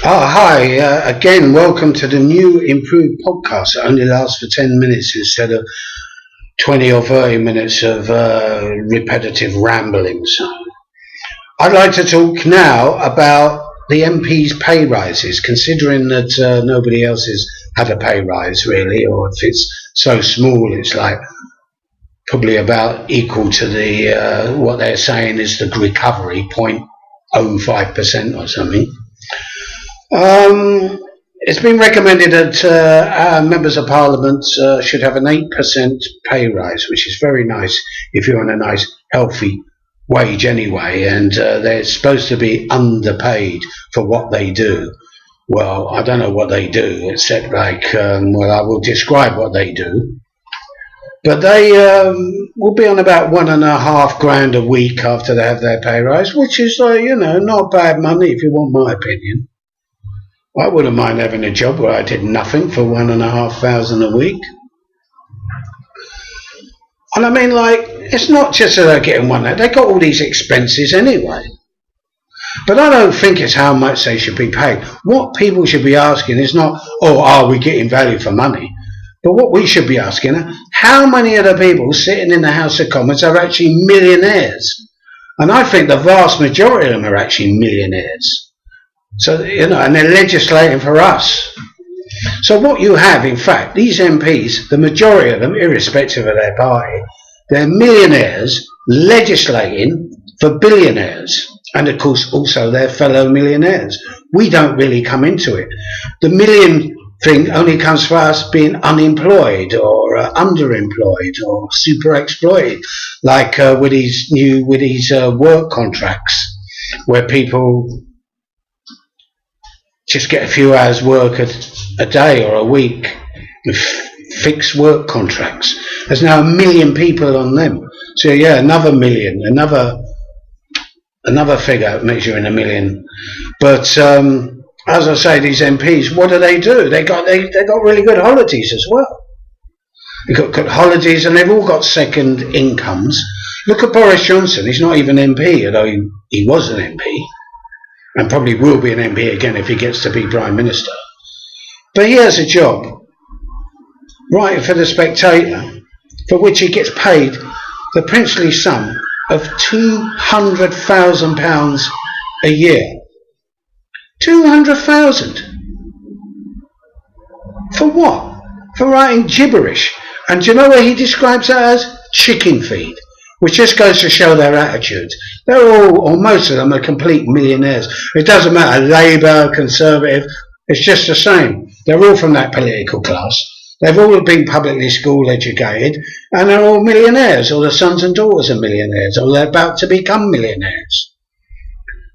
Oh, hi. Again, welcome to the new improved podcast. It only lasts for 10 minutes instead of 20 or 30 minutes of repetitive ramblings. I'd like to talk now about the MP's pay rises, considering that nobody else has had a pay rise, really, or if it's so small, it's like probably about equal to the what they're saying is the recovery, 0.05% or something. It's been recommended that members of Parliament should have an 8% pay rise, which is very nice if you're on a nice, healthy wage anyway, and they're supposed to be underpaid for what they do. Well, I don't know what they do, except I will describe what they do. But they will be on about £1.5 grand a week after they have their pay rise, which is, not bad money if you want my opinion. I wouldn't mind having a job where I did nothing for £1,500 a week. And I mean, it's not just that they're getting they got all these expenses anyway. But I don't think it's how much they should be paid. What people should be asking is not, are we getting value for money? But what we should be asking, how many of the people sitting in the House of Commons are actually millionaires? And I think the vast majority of them are actually millionaires. So, and they're legislating for us. So what you have, in fact, these MPs, the majority of them, irrespective of their party, they're millionaires legislating for billionaires. And of course, also their fellow millionaires. We don't really come into it. The million thing only comes for us being unemployed or underemployed or super exploited, like with these work contracts, where people just get a few hours work a day or a week with fixed work contracts. There's now 1 million people on them. So yeah, another million, another figure measuring 1 million. But as I say, these MPs, what do? They got really good holidays as well. They've got good holidays, and they've all got second incomes. Look at Boris Johnson. He's not even an MP, although he was an MP. And probably will be an MP again if he gets to be Prime Minister. But he has a job, writing for The Spectator, for which he gets paid the princely sum of £200,000 a year. 200,000 for what? For writing gibberish. And do you know what he describes that as? Chicken feed. Which just goes to show their attitudes. They're all, or most of them, are complete millionaires. It doesn't matter, Labour, Conservative, it's just the same. They're all from that political class. They've all been publicly school educated, and they're all millionaires, or their sons and daughters are millionaires, or they're about to become millionaires.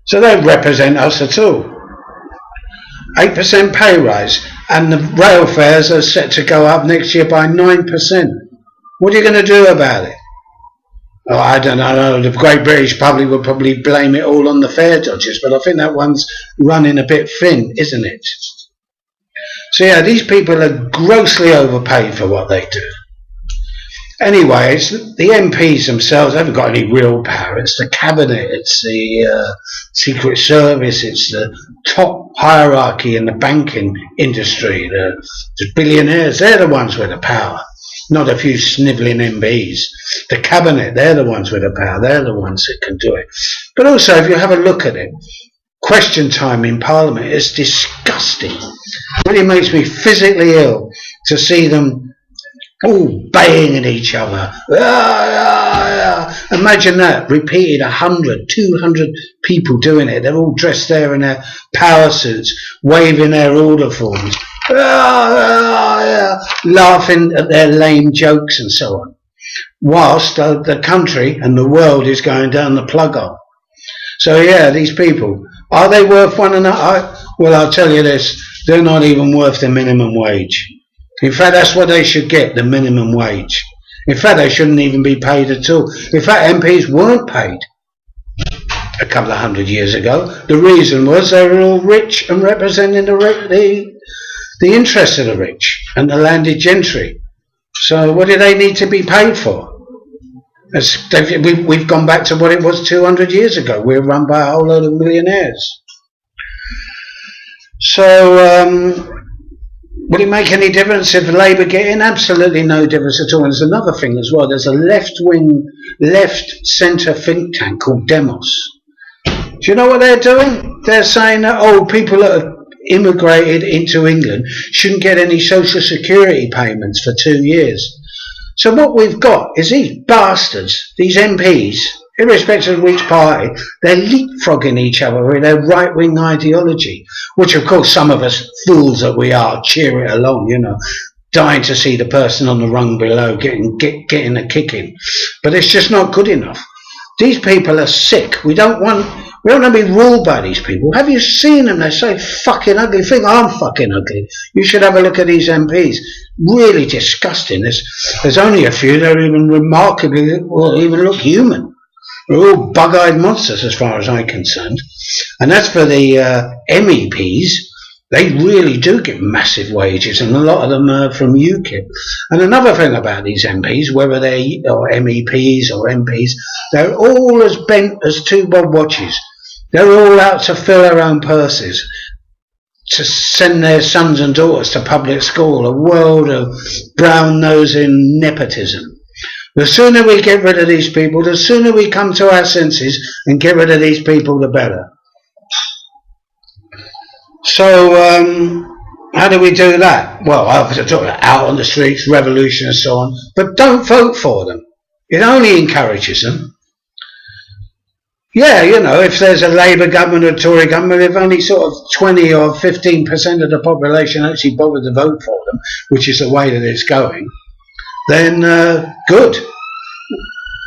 So they represent us at all. 8% pay rise, and the rail fares are set to go up next year by 9%. What are you going to do about it? Oh, I don't know, the great British public would probably blame it all on the fare dodgers, but I think that one's running a bit thin, isn't it? So yeah, these people are grossly overpaid for what they do. Anyway, it's the MPs themselves haven't got any real power. It's the cabinet, it's the Secret Service, it's the top hierarchy in the banking industry, the billionaires. They're the ones with the power. Not a few snivelling MPs. The cabinet, they're the ones with the power. They're the ones that can do it. But also, if you have a look at it, question time in Parliament is disgusting. It really makes me physically ill to see them all baying at each other. Imagine that, repeated 100, 200 people doing it. They're all dressed there in their power suits, waving their order forms. Laughing at their lame jokes and so on, whilst the country and the world is going down the plug hole. So yeah, these people, are they worth one another? Well, I'll tell you this, they're not even worth the minimum wage. In fact, that's what they should get, the minimum wage. In fact, they shouldn't even be paid at all. In fact, MPs weren't paid a couple of 100 years ago. The reason was they were all rich and representing the interests of the rich and the landed gentry. So what do they need to be paid for? We've gone back to what it was 200 years ago. We're run by a whole load of millionaires. So, will it make any difference if Labour get in? Absolutely no difference at all. And there's another thing as well. There's a left-wing, left-centre think tank called Demos. Do you know what they're doing? They're saying that, oh, people that have immigrated into England shouldn't get any social security payments for 2 years. So what we've got is these bastards, these MPs, irrespective of which party, they're leapfrogging each other with their right-wing ideology, which of course some of us, fools that we are, cheer it along, you know, dying to see the person on the rung below getting a kicking. But it's just not good enough. These people are sick. We don't want to be ruled by these people. Have you seen them? They say fucking ugly thing. I'm fucking ugly. You should have a look at these MPs. Really disgusting. There's only a few that are even remarkably, or even look human. They're all bug-eyed monsters as far as I'm concerned. And as for the MEPs, they really do get massive wages, and a lot of them are from UKIP. And another thing about these MPs, whether they're MEPs or MPs, they're all as bent as two bob watches. They're all out to fill their own purses, to send their sons and daughters to public school, a world of brown-nosing nepotism. The sooner we get rid of these people, the sooner we come to our senses and get rid of these people, the better. So, how do we do that? Well, I have to talk about out on the streets, revolution and so on, but don't vote for them. It only encourages them. Yeah, you know, if there's a Labour government or a Tory government, if only sort of 20 or 15% of the population actually bother to vote for them, which is the way that it's going, then good.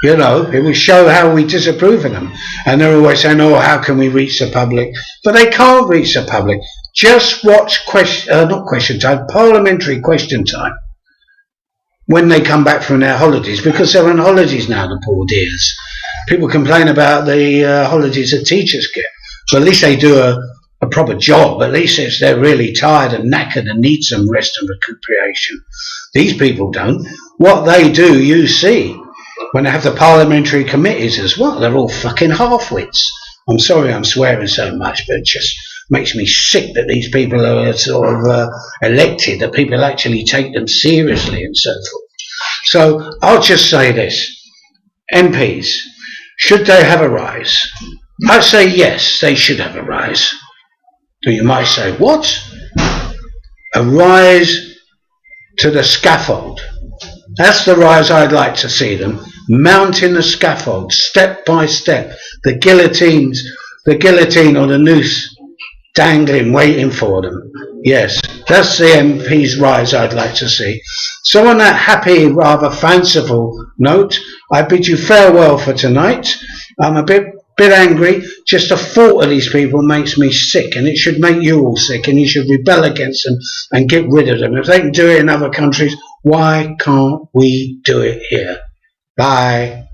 You know, it will show how we disapprove of them. And they're always saying, oh, how can we reach the public? But they can't reach the public. Just watch parliamentary question time when they come back from their holidays, because they're on holidays now, the poor dears. People complain about the holidays that teachers get. So at least they do a proper job. At least if they're really tired and knackered and need some rest and recuperation. These people don't. What they do, you see. When they have the parliamentary committees as well, they're all fucking half-wits. I'm sorry I'm swearing so much, but it just makes me sick that these people are sort of elected, that people actually take them seriously and so forth. So I'll just say this. MPs, should they have a rise? I say yes, they should have a rise. So you might say, what? A rise to the scaffold. That's the rise I'd like to see them. Mounting the scaffold, step by step. The guillotine or the noose dangling, waiting for them. Yes, that's the MP's rise I'd like to see. So on that happy, rather fanciful note, I bid you farewell for tonight. I'm a bit angry. Just the thought of these people makes me sick, and it should make you all sick, and you should rebel against them and get rid of them. If they can do it in other countries, why can't we do it here? Bye.